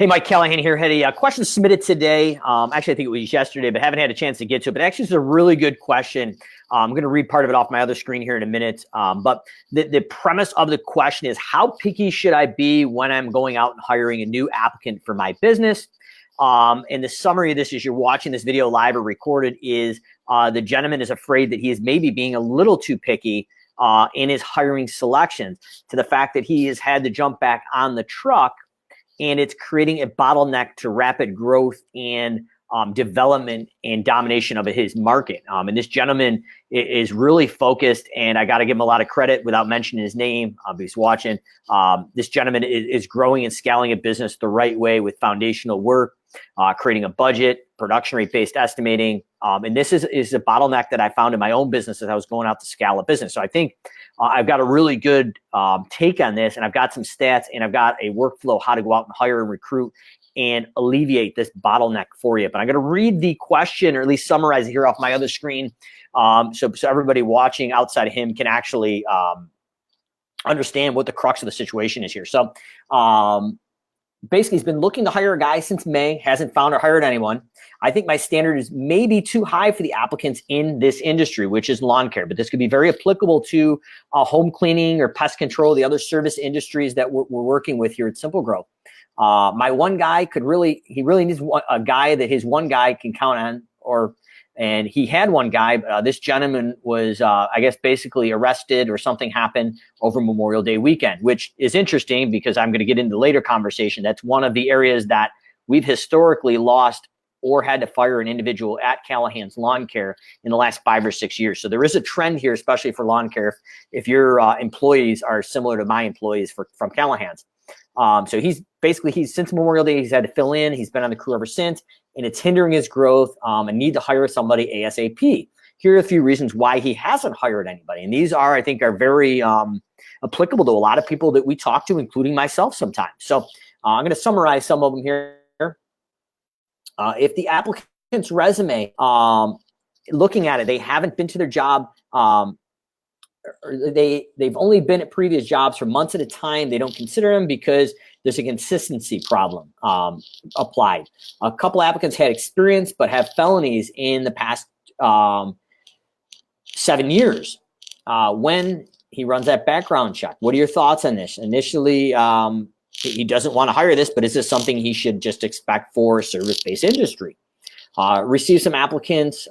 Hey, Mike Callahan here. Had a question submitted today. Actually, I think it was yesterday, but haven't had a chance to get to it. But actually, it's a really good question. I'm going to read part of it off my other screen here in a minute. But the premise of the question is, how picky should I be when I'm going out and hiring a new applicant for my business? And the summary of this, as you're watching this video live or recorded, is the gentleman is afraid that he is maybe being a little too picky in his hiring selections, to the fact that he has had to jump back on the truck, and it's creating a bottleneck to rapid growth and development and domination of his market. And this gentleman is really focused, and I got to give him a lot of credit without mentioning his name. He's watching. This gentleman is growing and scaling a business the right way with foundational work, creating a budget, production rate-based estimating. And this is a bottleneck that I found in my own business as I was going out to scale a business. So I think I've got a really good take on this, and I've got some stats, and I've got a workflow how to go out and hire and recruit and alleviate this bottleneck for you. But I'm going to read the question, or at least summarize it here off my other screen, so everybody watching outside of him can actually understand what the crux of the situation is here. So basically, he's been looking to hire a guy since May, hasn't found or hired anyone. I think my standard is maybe too high for the applicants in this industry, which is lawn care, but this could be very applicable to home cleaning or pest control, the other service industries that we're working with here at Simple Growth. My one guy he really needs a guy that his one guy can count on, and he had one guy, but this gentleman was, I guess, basically arrested or something happened over Memorial Day weekend, which is interesting because I'm going to get into later conversation. That's one of the areas that we've historically lost or had to fire an individual at Callahan's Lawn Care in the last 5 or 6 years. So there is a trend here, especially for lawn care, if your employees are similar to my employees from Callahan's. So he's since Memorial Day, he's had to fill in. He's been on the crew ever since, and it's hindering his growth and need to hire somebody ASAP. Here are a few reasons why he hasn't hired anybody. And these I think are very applicable to a lot of people that we talk to, including myself sometimes. So I'm going to summarize some of them here. If the applicant's resume, looking at it, they haven't been to their job, they've only been at previous jobs for months at a time, they don't consider them because there's a consistency problem applied. A couple applicants had experience but have felonies in the past 7 years. When he runs that background check, what are your thoughts on this? Initially, he doesn't want to hire this, but is this something he should just expect for a service-based industry? Received some applicants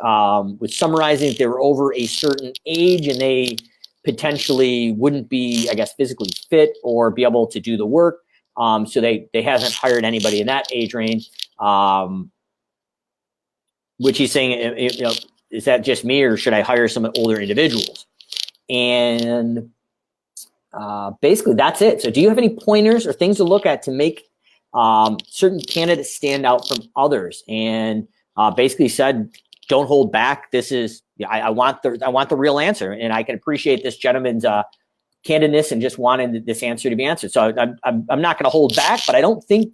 with summarizing if they were over a certain age and they potentially wouldn't be, I guess, physically fit or be able to do the work. So they hasn't hired anybody in that age range, which he's saying, is that just me or should I hire some older individuals? And basically that's it. So do you have any pointers or things to look at to make certain candidates stand out from others? And basically said, don't hold back. This is, I want the real answer. And I can appreciate this gentleman's candidness and just wanted this answer to be answered. So I'm not going to hold back, but I don't think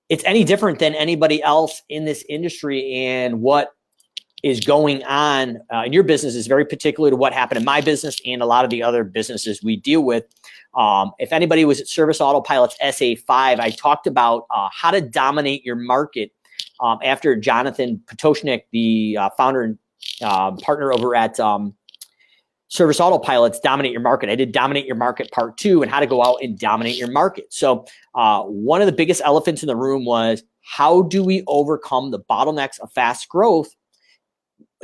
it's any different than anybody else in this industry. And what is going on in your business is very particular to what happened in my business and a lot of the other businesses we deal with. If anybody was at Service Autopilot's SA5, I talked about how to dominate your market after Jonathan Potoshnik, the founder and partner over at Service Autopilot's Dominate Your Market. I did Dominate Your Market Part 2 and how to go out and dominate your market. So one of the biggest elephants in the room was, how do we overcome the bottlenecks of fast growth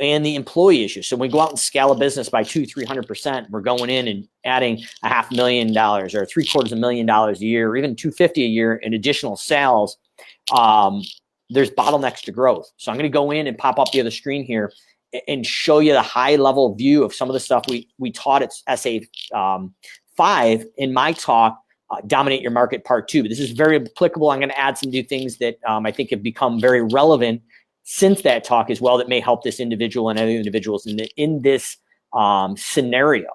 and the employee issue? So when we go out and scale a business by 200-300%, we're going in and adding $500,000 or $750,000 a year, or even $250,000 a year in additional sales. There's bottlenecks to growth. So I'm going to go in and pop up the other screen here and show you the high level view of some of the stuff we taught at SA5 in my talk, Dominate Your Market Part 2. But this is very applicable. I'm going to add some new things that I think have become very relevant since that talk as well, that may help this individual and other individuals in this scenario.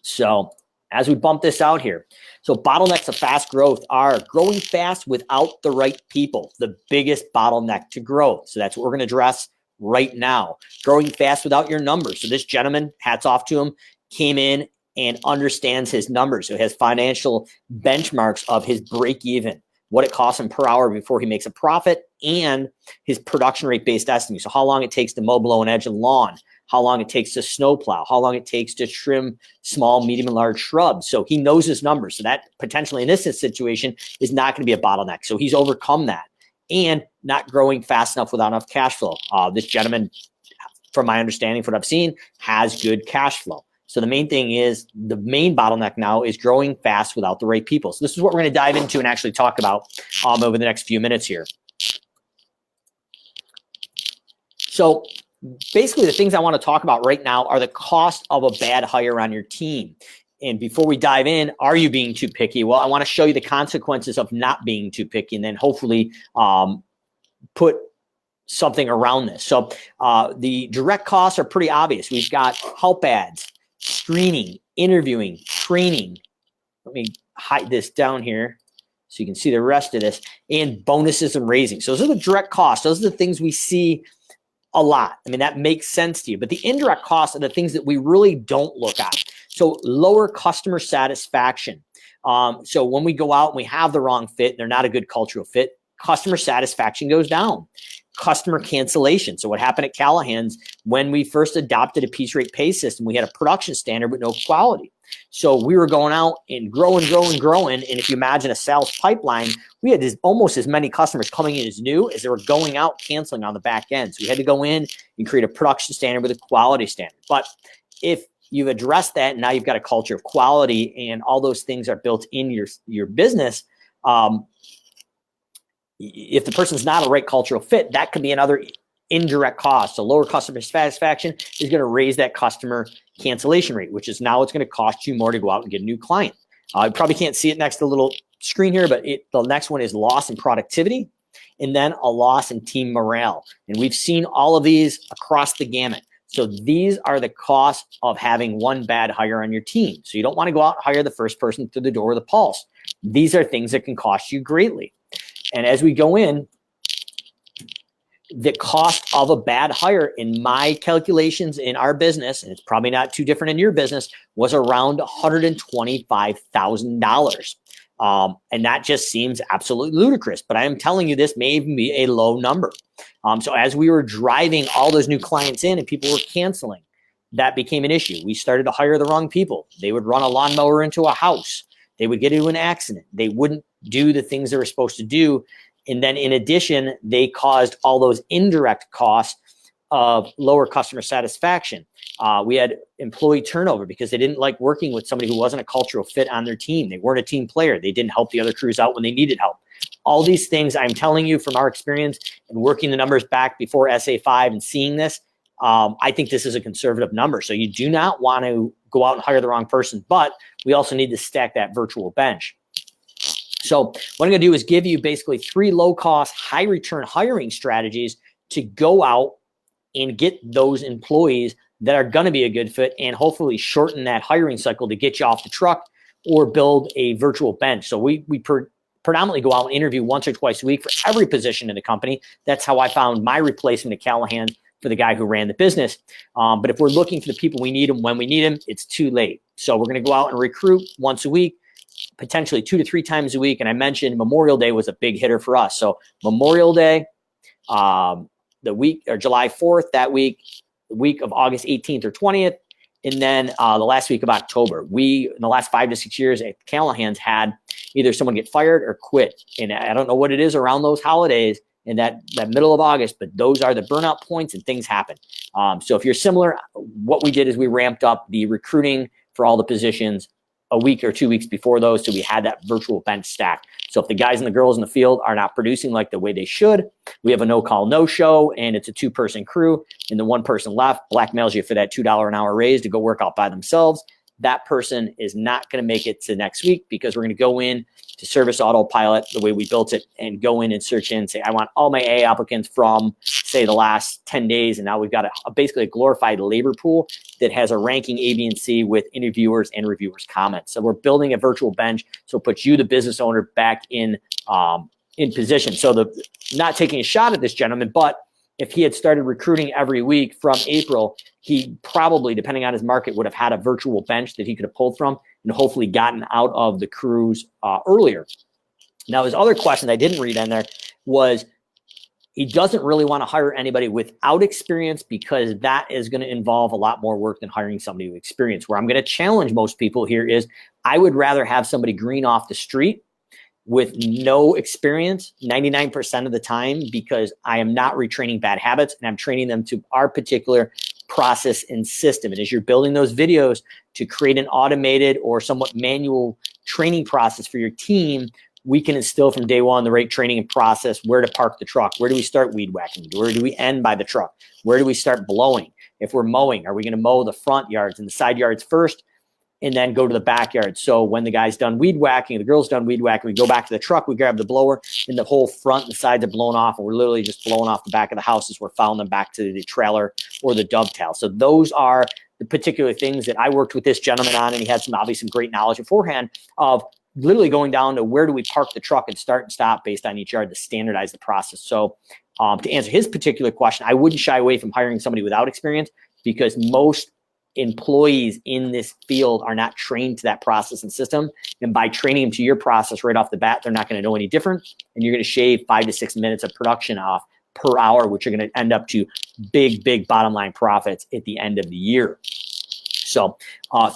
So as we bump this out here, so bottlenecks of fast growth are growing fast without the right people, the biggest bottleneck to growth. So that's what we're going to address right now. Growing fast without your numbers. So this gentleman, hats off to him, came in and understands his numbers. So he has financial benchmarks of his break even. what it costs him per hour before he makes a profit, and his production rate based estimate. So how long it takes to mow, blow, and edge a lawn, how long it takes to snowplow, how long it takes to trim small, medium, and large shrubs. So he knows his numbers. So that potentially in this situation is not going to be a bottleneck. So he's overcome that and not growing fast enough without enough cash flow. This gentleman, from my understanding, from what I've seen, has good cash flow. So the main thing is, the main bottleneck now is growing fast without the right people. So this is what we're going to dive into and actually talk about over the next few minutes here. So basically the things I want to talk about right now are the cost of a bad hire on your team. And before we dive in, are you being too picky? Well, I want to show you the consequences of not being too picky, and then hopefully put something around this. So the direct costs are pretty obvious. We've got help ads, screening, interviewing, training. Let me hide this down here so you can see the rest of this, and bonuses and raising. So those are the direct costs. Those are the things we see a lot. I mean, that makes sense to you. But the indirect costs are the things that we really don't look at. So lower customer satisfaction. So when we go out and we have the wrong fit, they're not a good cultural fit, customer satisfaction goes down. Customer cancellation. So what happened at Callahan's when we first adopted a piece rate pay system, we had a production standard with no quality. So we were going out and growing. And if you imagine a sales pipeline, we had almost as many customers coming in as new as they were going out canceling on the back end. So we had to go in and create a production standard with a quality standard. But if you've addressed that, and now you've got a culture of quality and all those things are built in your business, if the person's not a right cultural fit, that could be another indirect cost. So lower customer satisfaction is going to raise that customer cancellation rate, which is now it's going to cost you more to go out and get a new client. You probably can't see it next to the little screen here, but the next one is loss in productivity, and then a loss in team morale. And we've seen all of these across the gamut. So these are the costs of having one bad hire on your team. So you don't want to go out and hire the first person through the door with a pulse. These are things that can cost you greatly. And as we go in, the cost of a bad hire in my calculations in our business, and it's probably not too different in your business, was around $125,000. And that just seems absolutely ludicrous. But I am telling you, this may even be a low number. So as we were driving all those new clients in and people were canceling, that became an issue. We started to hire the wrong people. They would run a lawnmower into a house. They would get into an accident. They wouldn't do the things they were supposed to do. And then in addition, they caused all those indirect costs of lower customer satisfaction. We had employee turnover because they didn't like working with somebody who wasn't a cultural fit on their team. They weren't a team player. They didn't help the other crews out when they needed help. All these things I'm telling you from our experience and working the numbers back before SA5 and seeing this, I think this is a conservative number. So you do not want to go out and hire the wrong person, but we also need to stack that virtual bench. So what I'm going to do is give you basically 3 low-cost, high-return hiring strategies to go out and get those employees that are going to be a good fit and hopefully shorten that hiring cycle to get you off the truck or build a virtual bench. So we predominantly go out and interview once or twice a week for every position in the company. That's how I found my replacement at Callahan for the guy who ran the business. But if we're looking for the people we need them when we need them, it's too late. So we're going to go out and recruit once a week, potentially 2 to 3 times a week. And I mentioned Memorial Day was a big hitter for us. So Memorial Day, the week or July 4th, that week, the week of August 18th or 20th, and then the last week of October. We, in the last 5 to 6 years at Callahan's, had either someone get fired or quit. And I don't know what it is around those holidays in that middle of August, but those are the burnout points and things happen. So if you're similar, what we did is we ramped up the recruiting for all the positions a week or 2 weeks before those, so we had that virtual bench stack. So if the guys and the girls in the field are not producing like the way they should, we have a no-call, no-show, and it's a 2-person crew, and the 1 person left blackmails you for that $2 an hour raise to go work out by themselves. That person is not going to make it to next week because we're going to go in to Service Autopilot the way we built it and go in and search in and say, I want all my A applicants from, say, the last 10 days. And now we've got basically a glorified labor pool that has a ranking A, B, and C with interviewers and reviewers' comments. So we're building a virtual bench. So it puts you, the business owner, back in position. So not taking a shot at this gentleman, but if he had started recruiting every week from April, he probably, depending on his market, would have had a virtual bench that he could have pulled from and hopefully gotten out of the crews earlier. Now, his other question I didn't read in there was he doesn't really want to hire anybody without experience because that is going to involve a lot more work than hiring somebody with experience. Where I'm going to challenge most people here is I would rather have somebody green off the street with no experience 99% of the time, because I am not retraining bad habits and I'm training them to our particular process and system. And as you're building those videos to create an automated or somewhat manual training process for your team, we can instill from day one the right training and process, where to park the truck, where do we start weed whacking, where do we end by the truck, where do we start blowing? If we're mowing, are we going to mow the front yards and the side yards first and then go to the backyard? So when the guy's done weed whacking, the girl's done weed whacking, we go back to the truck, we grab the blower, and the whole front and sides are blown off, and we're literally just blowing off the back of the house as we're fouling them back to the trailer or the dovetail. So those are the particular things that I worked with this gentleman on, and he had obviously some great knowledge beforehand of literally going down to where do we park the truck and start and stop based on each yard to standardize the process. So to answer his particular question, I wouldn't shy away from hiring somebody without experience, because most employees in this field are not trained to that process and system. And by training them to your process right off the bat, they're not going to know any different. And you're going to shave 5 to 6 minutes of production off per hour, which are going to end up to big, big bottom line profits at the end of the year. So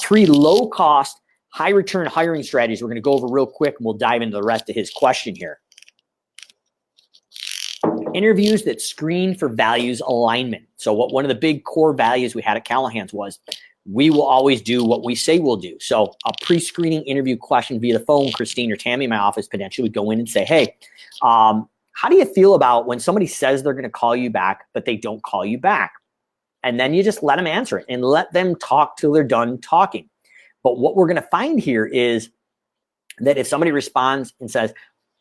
3 low cost, high return hiring strategies we're going to go over real quick, and we'll dive into the rest of his question here. Interviews that screen for values alignment. So one of the big core values we had at Callahan's was we will always do what we say we'll do. So a pre-screening interview question via the phone, Christine or Tammy in my office potentially would go in and say, hey, how do you feel about when somebody says they're going to call you back, but they don't call you back? And then you just let them answer it and let them talk till they're done talking. But what we're going to find here is that if somebody responds and says,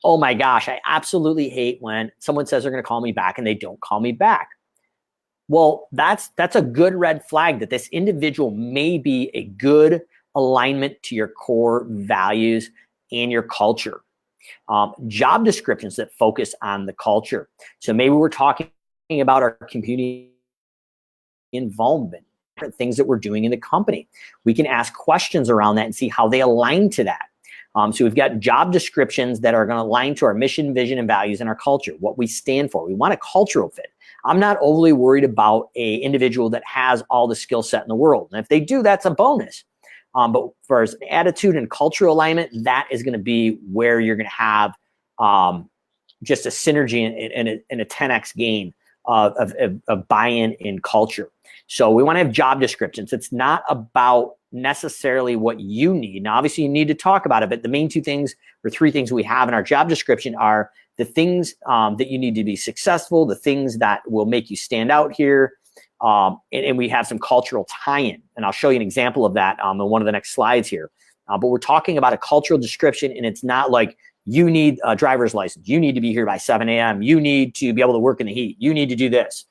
oh my gosh, I absolutely hate when someone says they're going to call me back and they don't call me back. Well, that's a good red flag that this individual may be a good alignment to your core values and your culture. Job descriptions that focus on the culture. So maybe we're talking about our community involvement, different things that we're doing in the company. We can ask questions around that and see how they align to that. So we've got job descriptions that are going to align to our mission, vision, and values and our culture, what we stand for. We want a cultural fit. I'm not overly worried about an individual that has all the skill set in the world. And if they do, that's a bonus. But for as attitude and cultural alignment, that is going to be where you're going to have just a synergy and a 10x gain of buy-in in culture. So we want to have job descriptions. It's not about necessarily what you need. Now, obviously, you need to talk about it, but the main 2 things or 3 things we have in our job description are the things that you need to be successful, the things that will make you stand out here, and we have some cultural tie-in. And I'll show you an example of that in one of the next slides here. But we're talking about a cultural description, and it's not like you need a driver's license. You need to be here by 7 a.m. You need to be able to work in the heat. You need to do this.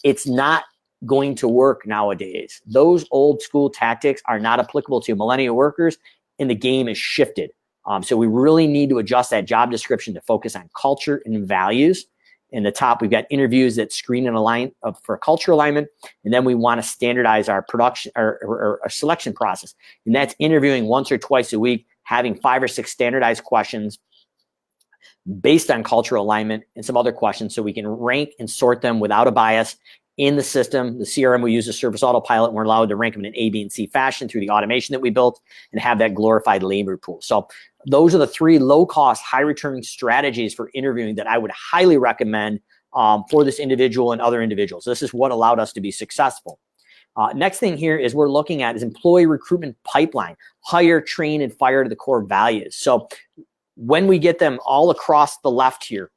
It's not going to work nowadays. Those old school tactics are not applicable to millennial workers, and the game is shifted. So we really need to adjust that job description to focus on culture and values. In the top, we've got interviews that screen and align for culture alignment, and then we want to standardize our production or our selection process, and that's interviewing once or twice a week, having 5 or 6 standardized questions based on cultural alignment and some other questions, so we can rank and sort them without a bias in the system. The CRM we use is Service Autopilot, and we're allowed to rank them in an A, B, and C fashion through the automation that we built and have that glorified labor pool. So those are the 3 low-cost, high-returning strategies for interviewing that I would highly recommend for this individual and other individuals. This is what allowed us to be successful. Next thing here is we're looking at is employee recruitment pipeline, hire, train, and fire to the core values. So when we get them all across the left here,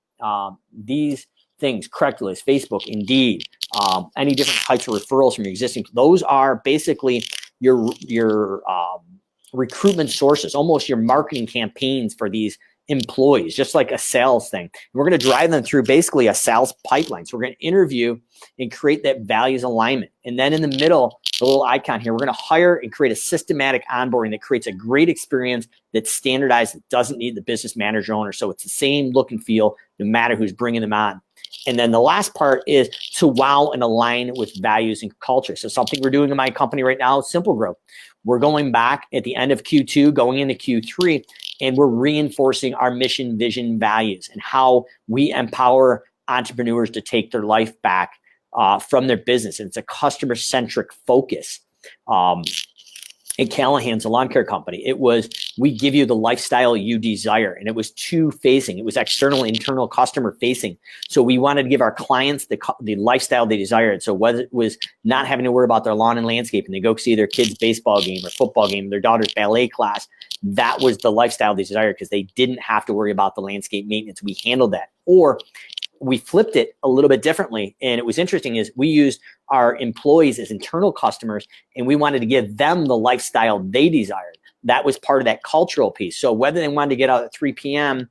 these things, Craigslist, Facebook, Indeed, any different types of referrals from your existing, those are basically your recruitment sources, almost your marketing campaigns for these employees, just like a sales thing. And we're going to drive them through basically a sales pipeline. So we're going to interview and create that values alignment. And then in the middle, the little icon here, we're going to hire and create a systematic onboarding that creates a great experience that's standardized, that doesn't need the business manager owner. So it's the same look and feel no matter who's bringing them on. And then the last part is to wow and align with values and culture. So something we're doing in my company right now is Simple Growth. We're going back at the end of Q2, going into Q3, and we're reinforcing our mission, vision, values, and how we empower entrepreneurs to take their life back from their business. And it's a customer-centric focus. At Callahan's, a lawn care company, it was, we give you the lifestyle you desire. And it was two-facing. It was external, internal, customer-facing. So we wanted to give our clients the lifestyle they desired. So whether it was not having to worry about their lawn and landscape, and they go see their kid's baseball game or football game, their daughter's ballet class, that was the lifestyle they desired because they didn't have to worry about the landscape maintenance. We handled that. Or we flipped it a little bit differently. And it was interesting is we used our employees as internal customers, and we wanted to give them the lifestyle they desired. That was part of that cultural piece. So whether they wanted to get out at 3 p.m.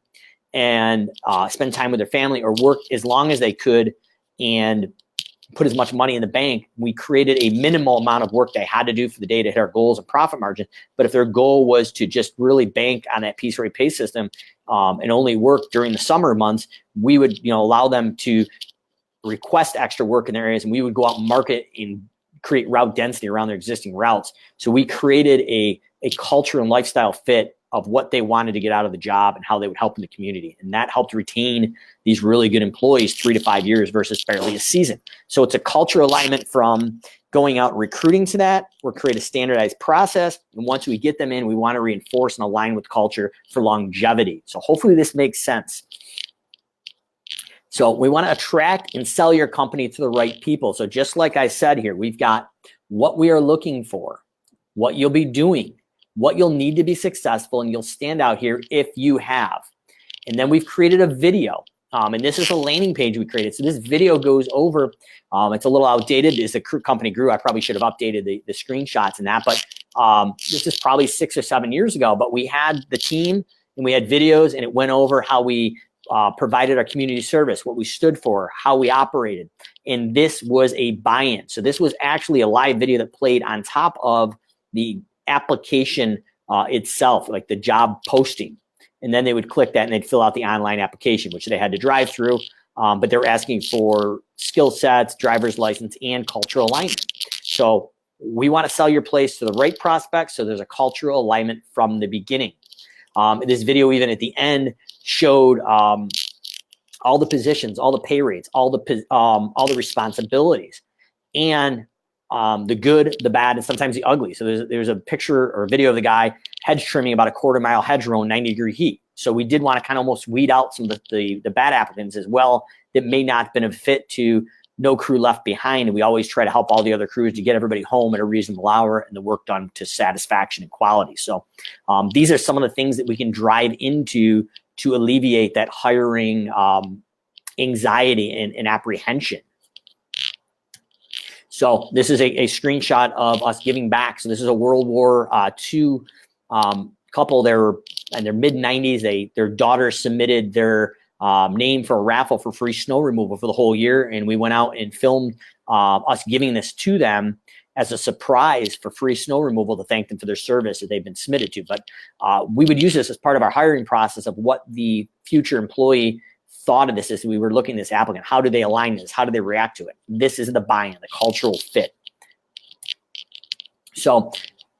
and spend time with their family or work as long as they could and put as much money in the bank, we created a minimal amount of work they had to do for the day to hit our goals and profit margin. But if their goal was to just really bank on that piece rate pay system and only work during the summer months, we would allow them to request extra work in their areas, and we would go out and market and create route density around their existing routes. So we created a culture and lifestyle fit of what they wanted to get out of the job and how they would help in the community. And that helped retain these really good employees 3 to 5 years versus barely a season. So it's a culture alignment from going out and recruiting to that. We'll create a standardized process. And once we get them in, we want to reinforce and align with culture for longevity. So hopefully this makes sense. So we want to attract and sell your company to the right people. So just like I said here, we've got what we are looking for, what you'll be doing, what you'll need to be successful, and you'll stand out here if you have. And then we've created a video. And this is a landing page we created. So this video goes over, it's a little outdated as the company grew. I probably should have updated the screenshots and that, but this is probably 6 or 7 years ago. But we had the team and we had videos, and it went over how we provided our community service, what we stood for, how we operated. And this was a buy-in. So this was actually a live video that played on top of the application itself, like the job posting. And then they would click that and they'd fill out the online application, which they had to drive through. But they were asking for skill sets, driver's license, and cultural alignment. So we want to sell your place to the right prospects. So there's a cultural alignment from the beginning. This video, even at the end, showed all the positions, all the pay rates, all the responsibilities, and the good, the bad, and sometimes the ugly. So there's a picture or a video of the guy hedge trimming about a 1/4 mile hedge row in 90-degree heat. So we did want to kind of almost weed out some of the bad applicants as well that may not have been a fit to no crew left behind. And we always try to help all the other crews to get everybody home at a reasonable hour and the work done to satisfaction and quality. So these are some of the things that we can drive into to alleviate that hiring anxiety and apprehension. So this is a screenshot of us giving back. So this is a World War II couple. They're in their mid-90s. Their daughter submitted their name for a raffle for free snow removal for the whole year. And we went out and filmed us giving this to them as a surprise for free snow removal to thank them for their service that they've been submitted to. But we would use this as part of our hiring process of what the future employee thought of this as we were looking at this applicant. How do they align this? How do they react to it? This is the buy-in, the cultural fit. So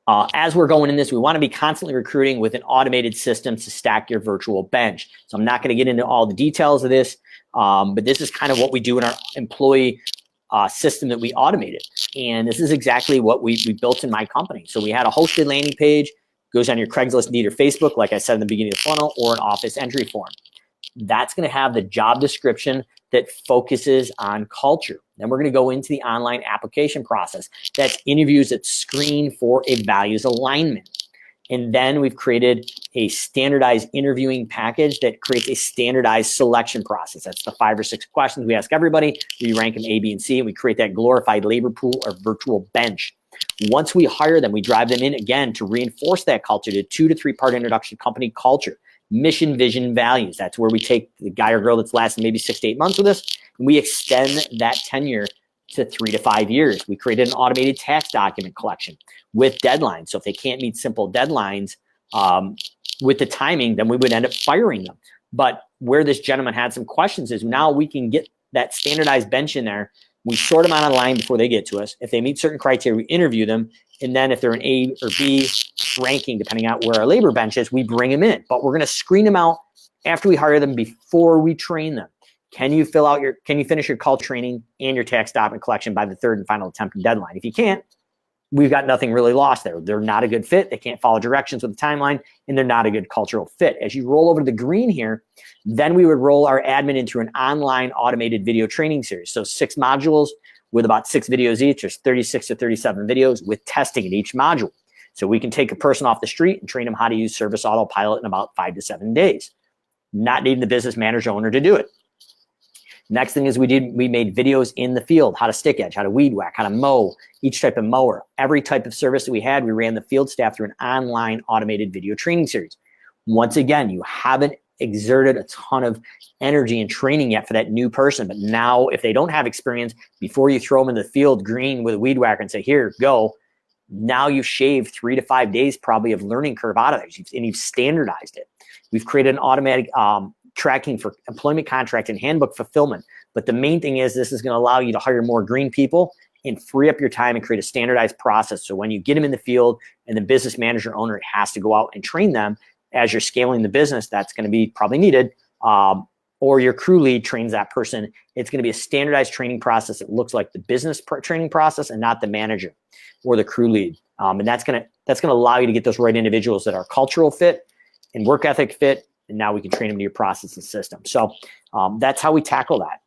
as we're going in this, we want to be constantly recruiting with an automated system to stack your virtual bench. So I'm not going to get into all the details of this, but this is kind of what we do in our employee system that we automated. And this is exactly what we built in my company. So we had a hosted landing page, goes on your Craigslist, Indeed, or Facebook, like I said in the beginning of the funnel, or an office entry form. That's going to have the job description that focuses on culture. Then we're going to go into the online application process. That's interviews that screen for a values alignment. And then we've created a standardized interviewing package that creates a standardized selection process. That's the 5 or 6 questions we ask everybody. We rank them A, B, and C, and we create that glorified labor pool or virtual bench. Once we hire them, we drive them in again to reinforce that culture, to 2 to 3 part introduction to company culture. Mission, vision, values. That's where we take the guy or girl that's lasted maybe 6 to 8 months with us, and we extend that tenure to 3 to 5 years. We created an automated tax document collection with deadlines. So if they can't meet simple deadlines with the timing, then we would end up firing them. But where this gentleman had some questions is now we can get that standardized bench in there. We sort them out online before they get to us. If they meet certain criteria, we interview them. And then if they're an A or B, ranking, depending on where our labor bench is, we bring them in. But we're going to screen them out after we hire them before we train them. Can you finish your call training and your tax document collection by the third and final attempt and deadline? If you can't, we've got nothing really lost there. They're not a good fit. They can't follow directions with the timeline, and they're not a good cultural fit. As you roll over to the green here, then we would roll our admin into an online automated video training series. So 6 modules with about 6 videos each. There's 36 to 37 videos with testing in each module. So we can take a person off the street and train them how to use Service Autopilot in about 5 to 7 days, not needing the business manager owner to do it. Next thing is we made videos in the field, how to stick edge, how to weed whack, how to mow, each type of mower. Every type of service that we had, we ran the field staff through an online automated video training series. Once again, you haven't exerted a ton of energy and training yet for that new person. But now if they don't have experience, before you throw them in the field green with a weed whacker and say, here, go, now you've shaved 3 to 5 days probably of learning curve out of that, and you've standardized it. We've created an automatic tracking for employment contract and handbook fulfillment. But the main thing is this is going to allow you to hire more green people and free up your time and create a standardized process. So when you get them in the field and the business manager owner has to go out and train them as you're scaling the business, that's going to be probably needed. Or your crew lead trains that person. It's going to be a standardized training process that looks like the business training process and not the manager or the crew lead. And that's going to allow you to get those right individuals that are cultural fit and work ethic fit. And now we can train them to your process and system. So that's how we tackle that.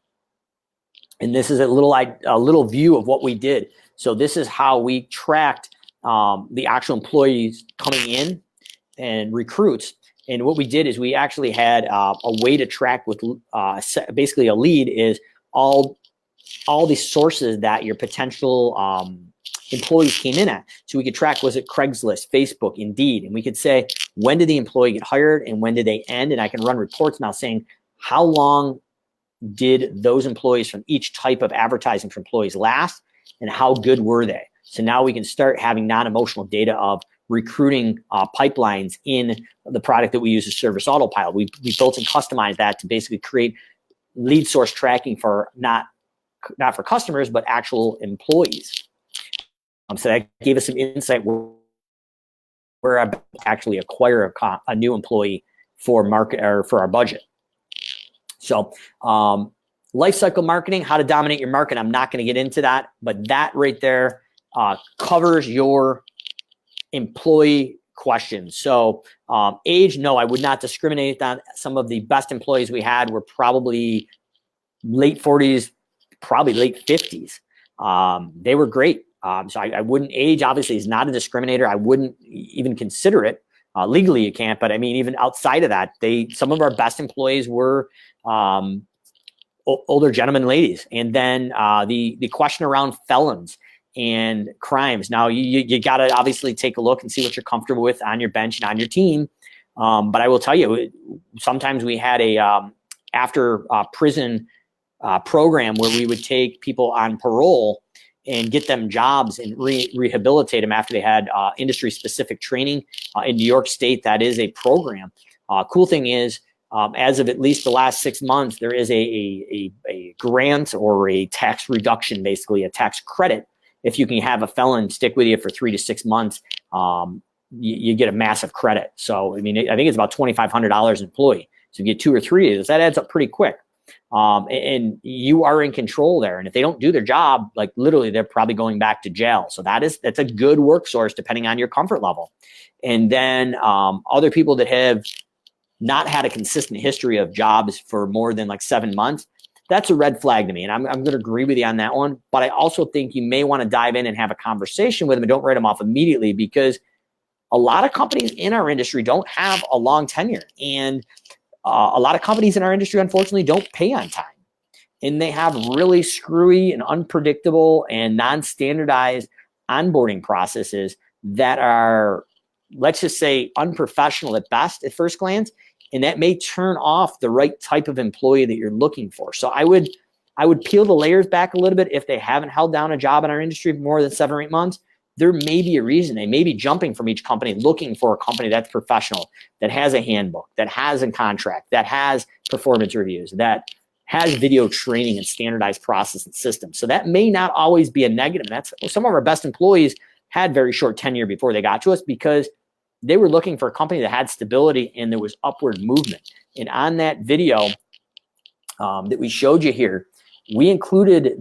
And this is a little view of what we did. So this is how we tracked the actual employees coming in and recruits. And what we did is we actually had a way to track with basically a lead is all the sources that your potential employees came in at. So we could track, was it Craigslist, Facebook, Indeed, and we could say, when did the employee get hired and when did they end? And I can run reports now saying, how long did those employees from each type of advertising for employees last and how good were they? So now we can start having non-emotional data of recruiting pipelines in the product that we use as Service Autopilot. We built and customized that to basically create lead source tracking for not for customers, but actual employees. So that gave us some insight where I actually acquire a new employee for market or for our budget. So life cycle marketing, how to dominate your market. I'm not going to get into that, but that right there covers your employee questions. So age, no, I would not discriminate on. Some of the best employees we had were probably late 40s, probably late 50s. They were great. So I wouldn't, age obviously is not a discriminator. I wouldn't even consider it. Legally you can't, but I mean, even outside of that, some of our best employees were older gentlemen and ladies. And then the question around felons and crimes. Now you got to obviously take a look and see what you're comfortable with on your bench and on your team. But I will tell you, sometimes we had a after prison program where we would take people on parole and get them jobs and rehabilitate them after they had industry-specific training. In New York State, that is a program. Cool thing is, as of at least the last 6 months, there is a grant or a tax reduction, basically a tax credit. If you can have a felon stick with you for 3 to 6 months, you get a massive credit. So, I mean, I think it's about $2,500 an employee. So if you get 2 or 3 of those, that adds up pretty quick. And you are in control there. And if they don't do their job, like literally, they're probably going back to jail. So that's a good work source depending on your comfort level. And then other people that have not had a consistent history of jobs for more than like 7 months, that's a red flag to me. And I'm going to agree with you on that one. But I also think you may want to dive in and have a conversation with them and don't write them off immediately, because a lot of companies in our industry don't have a long tenure. And a lot of companies in our industry, unfortunately, don't pay on time. And they have really screwy and unpredictable and non-standardized onboarding processes that are, let's just say, unprofessional at best at first glance. And that may turn off the right type of employee that you're looking for. So I would peel the layers back a little bit. If they haven't held down a job in our industry for more than 7 or 8 months, there may be a reason. They may be jumping from each company, looking for a company that's professional, that has a handbook, that has a contract, that has performance reviews, that has video training and standardized process and systems. So that may not always be a negative. That's some of our best employees had very short tenure before they got to us because they were looking for a company that had stability and there was upward movement. And on that video that we showed you here, we included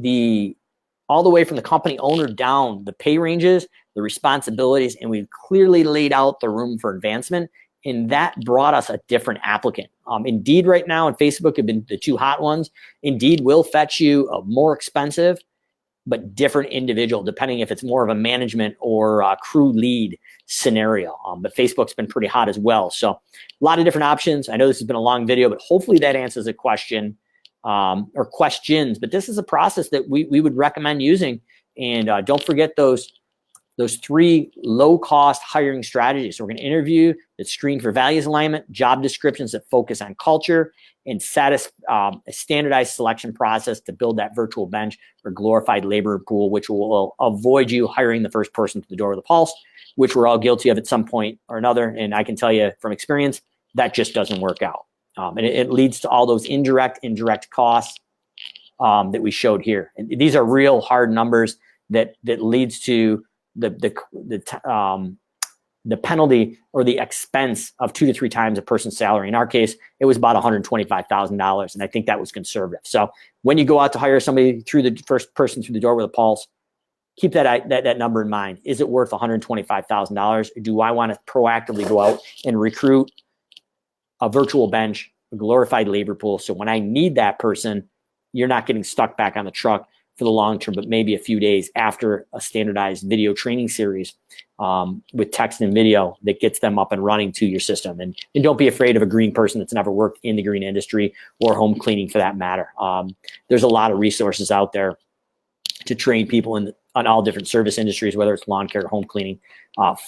all the way from the company owner down, the pay ranges, the responsibilities, and we clearly laid out the room for advancement. And that brought us a different applicant. Indeed right now and Facebook have been the two hot ones. Indeed will fetch you a more expensive but different individual, depending if it's more of a management or a crew lead scenario. But Facebook's been pretty hot as well. So a lot of different options. I know this has been a long video, but hopefully that answers a question or questions. But this is a process that we would recommend using. And don't forget those 3 low-cost hiring strategies. So we're going to interview that screen for values alignment, job descriptions that focus on culture, and a standardized selection process to build that virtual bench or glorified labor pool, which will avoid you hiring the first person to the door with a pulse, which we're all guilty of at some point or another. And I can tell you from experience, that just doesn't work out. And it leads to all those indirect costs that we showed here. And these are real hard numbers that leads to the penalty or the expense of 2 to 3 times a person's salary. In our case, it was about $125,000, and I think that was conservative. So when you go out to hire somebody through the first person through the door with a pulse, keep that number in mind. Is it worth $125,000? Or do I want to proactively go out and recruit a virtual bench, a glorified labor pool? So when I need that person, you're not getting stuck back on the truck for the long term, but maybe a few days after a standardized video training series with text and video that gets them up and running to your system. And don't be afraid of a green person that's never worked in the green industry or home cleaning for that matter. There's a lot of resources out there to train people on all different service industries, whether it's lawn care or home cleaning,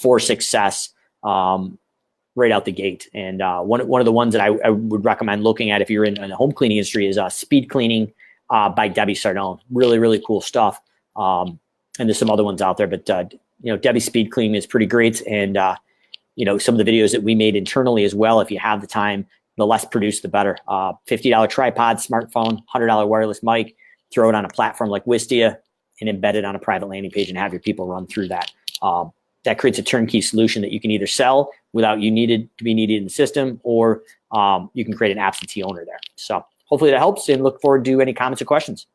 for success right out the gate. And one of the ones that I would recommend looking at if you're in the home cleaning industry is Speed Cleaning by Debbie Sardone. Really, really cool stuff. And there's some other ones out there, but Debbie's Speed Cleaning is pretty great. And some of the videos that we made internally as well, if you have the time, the less produced, the better. $50 tripod, smartphone, $100 wireless mic, throw it on a platform like Wistia and embed it on a private landing page and have your people run through that. That creates a turnkey solution that you can either sell without you needed to be needed in the system, or you can create an absentee owner there. So hopefully that helps, and look forward to any comments or questions.